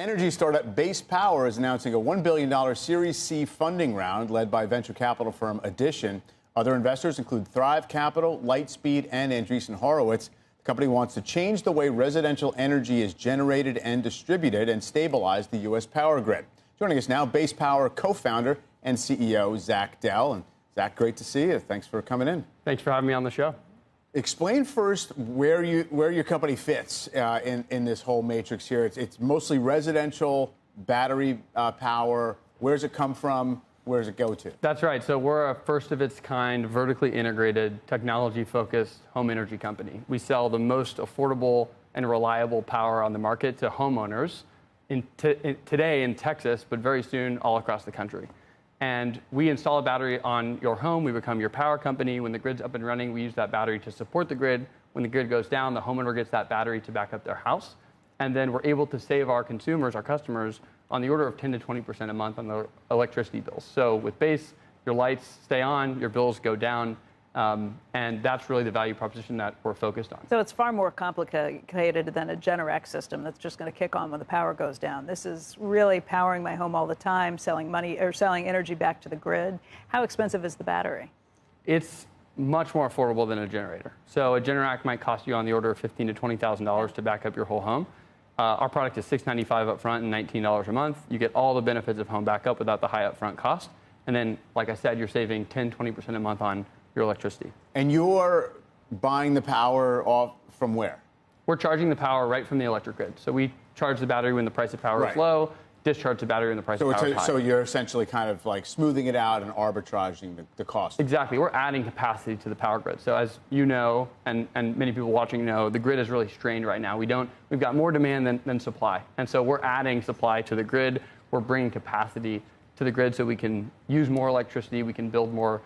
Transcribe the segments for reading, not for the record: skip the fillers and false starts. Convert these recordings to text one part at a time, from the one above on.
Energy startup Base Power is announcing a $1 billion Series C funding round led by venture capital firm Addition. Other investors include Thrive Capital, Lightspeed, and Andreessen Horowitz. The company wants to change the way residential energy is generated and distributed and stabilize the U.S. power grid. Joining us now, Base Power co-founder and CEO Zach Dell. And Zach, great to see you. Thanks for coming in. Thanks for having me on the show. Explain first where your company fits in this whole matrix here. It's mostly residential, battery power. Where does it come from? Where does it go to? That's right. So we're a first-of-its-kind, vertically integrated, technology-focused home energy company. We sell the most affordable and reliable power on the market to homeowners today in Texas, but very soon all across the country. And we install a battery on your home. We become your power company. When the grid's up and running, we use that battery to support the grid. When the grid goes down, the homeowner gets that battery to back up their house. And then we're able to save our consumers, our customers, on the order of 10 to 20% a month on their electricity bills. So with Base, your lights stay on, your bills go down. And that's really the value proposition that we're focused on. So it's far more complicated than a Generac system that's just going to kick on when the power goes down. This is really powering my home all the time, selling energy back to the grid. How expensive is the battery? It's much more affordable than a generator. So a Generac might cost you on the order of $15,000 to $20,000 to back up your whole home. Our product is $695 up front and $19 a month. You get all the benefits of home backup without the high upfront cost. And then, like I said, you're saving 10, 20% a month on your electricity. And you're buying the power off from where? We're charging the power right from the electric grid. So we charge the battery when the price of power is low, discharge the battery when the price of power is high. So you're essentially kind of like smoothing it out and arbitraging the cost. Exactly. We're adding capacity to the power grid. So as you know, and many people watching know, the grid is really strained right now. We've got more demand than supply. And so we're adding supply to the grid. We're bringing capacity to the grid so we can use more electricity. We can build more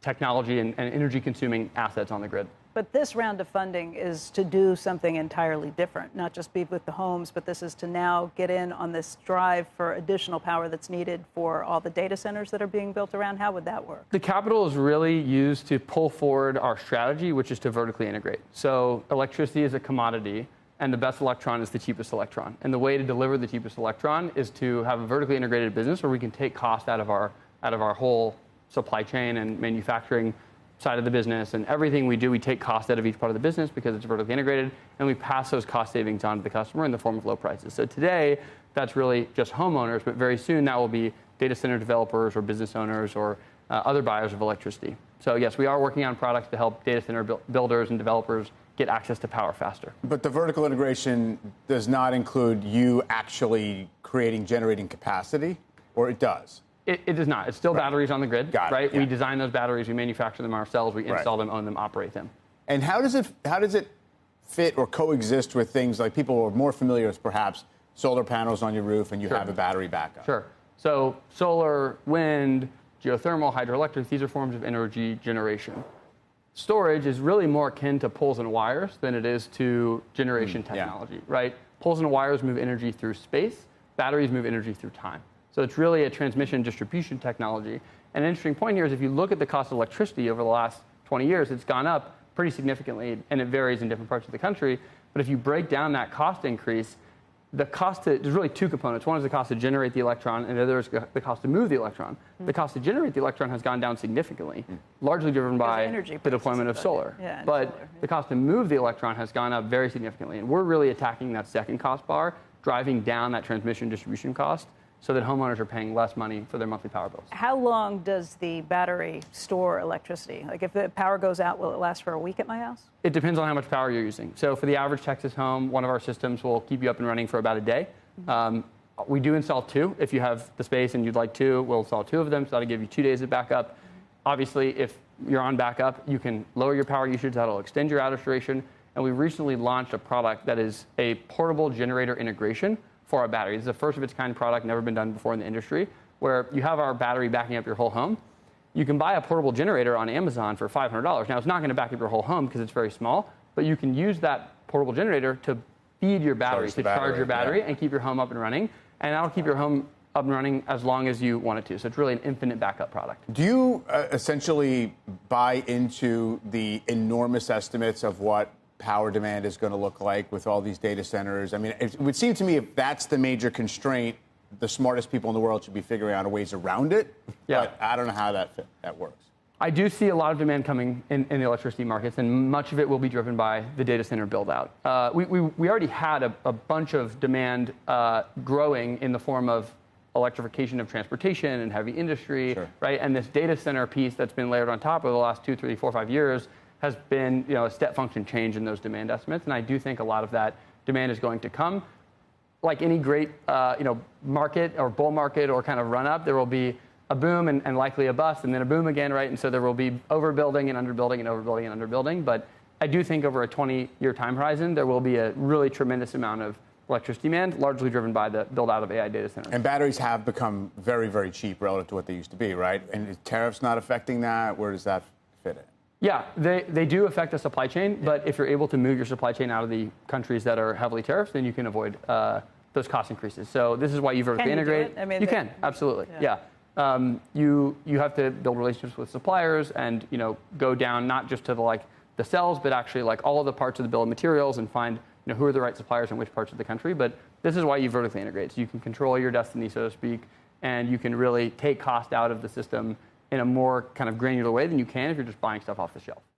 technology and energy-consuming assets on the grid. But this round of funding is to do something entirely different, not just be with the homes, but this is to now get in on this drive for additional power that's needed for all the data centers that are being built around. How would that work? The capital is really used to pull forward our strategy, which is to vertically integrate. So electricity is a commodity, and the best electron is the cheapest electron. And the way to deliver the cheapest electron is to have a vertically integrated business where we can take cost out of our whole supply chain and manufacturing side of the business, and everything we do, we take cost out of each part of the business because it's vertically integrated, and we pass those cost savings on to the customer in the form of low prices. So today, that's really just homeowners, but very soon that will be data center developers or business owners or other buyers of electricity. So yes, we are working on products to help data center builders and developers get access to power faster. But the vertical integration does not include you actually generating capacity, or it does? It does not. It's still batteries on the grid, right? Yeah. We design those batteries, we manufacture them ourselves, we install them, own them, operate them. And how does it fit or coexist with things like people who are more familiar with perhaps solar panels on your roof and you have a battery backup? Sure. So solar, wind, geothermal, hydroelectric, these are forms of energy generation. Storage is really more akin to poles and wires than it is to generation technology, right? Poles and wires move energy through space, batteries move energy through time. So it's really a transmission distribution technology. And an interesting point here is if you look at the cost of electricity over the last 20 years, it's gone up pretty significantly, and it varies in different parts of the country. But if you break down that cost increase, there's really two components. One is the cost to generate the electron, and the other is the cost to move the electron. The cost to generate the electron has gone down significantly, largely driven by the deployment of solar. The cost to move the electron has gone up very significantly. And we're really attacking that second cost bar, driving down that transmission distribution cost, so that homeowners are paying less money for their monthly power bills. How long does the battery store electricity? Like if the power goes out, will it last for a week at my house? It depends on how much power you're using. So for the average Texas home, one of our systems will keep you up and running for about a day. We do install two. If you have the space and you'd like two, we'll install two of them, so that'll give you 2 days of backup. Obviously, if you're on backup, you can lower your power usage. That'll extend your outage duration. And we recently launched a product that is a portable generator integration for our battery. This is a first-of-its-kind product, never been done before in the industry, where you have our battery backing up your whole home. You can buy a portable generator on Amazon for $500. Now, it's not going to back up your whole home because it's very small, but you can use that portable generator to feed your battery, charge your battery, and keep your home up and running. And that'll keep your home up and running as long as you want it to. So it's really an infinite backup product. Do you essentially buy into the enormous estimates of what power demand is going to look like with all these data centers. I mean, it would seem to me if that's the major constraint, the smartest people in the world should be figuring out ways around it. Yeah. But I don't know how that works. I do see a lot of demand coming in the electricity markets, and much of it will be driven by the data center build-out. We already had a bunch of demand growing in the form of electrification of transportation and heavy industry, Sure. right? And this data center piece that's been layered on top over the last 2, 3, 4, 5 years has been, a step function change in those demand estimates. And I do think a lot of that demand is going to come. Like any great, market or bull market or kind of run up, there will be a boom and likely a bust, and then a boom again, right? And so there will be overbuilding and underbuilding and overbuilding and underbuilding. But I do think over a 20-year time horizon, there will be a really tremendous amount of electricity demand, largely driven by the build-out of AI data centers. And batteries have become very, very cheap relative to what they used to be, right? And is tariffs not affecting that? Where does that fit in? Yeah, they do affect the supply chain, but if you're able to move your supply chain out of the countries that are heavily tariffed, then you can avoid those cost increases. So this is why you vertically integrate. I mean, you can, absolutely, yeah. You have to build relationships with suppliers and go down not just to the cells, but actually all of the parts of the bill of materials and find who are the right suppliers in which parts of the country. But this is why you vertically integrate. So you can control your destiny, so to speak, and you can really take cost out of the system in a more kind of granular way than you can if you're just buying stuff off the shelf.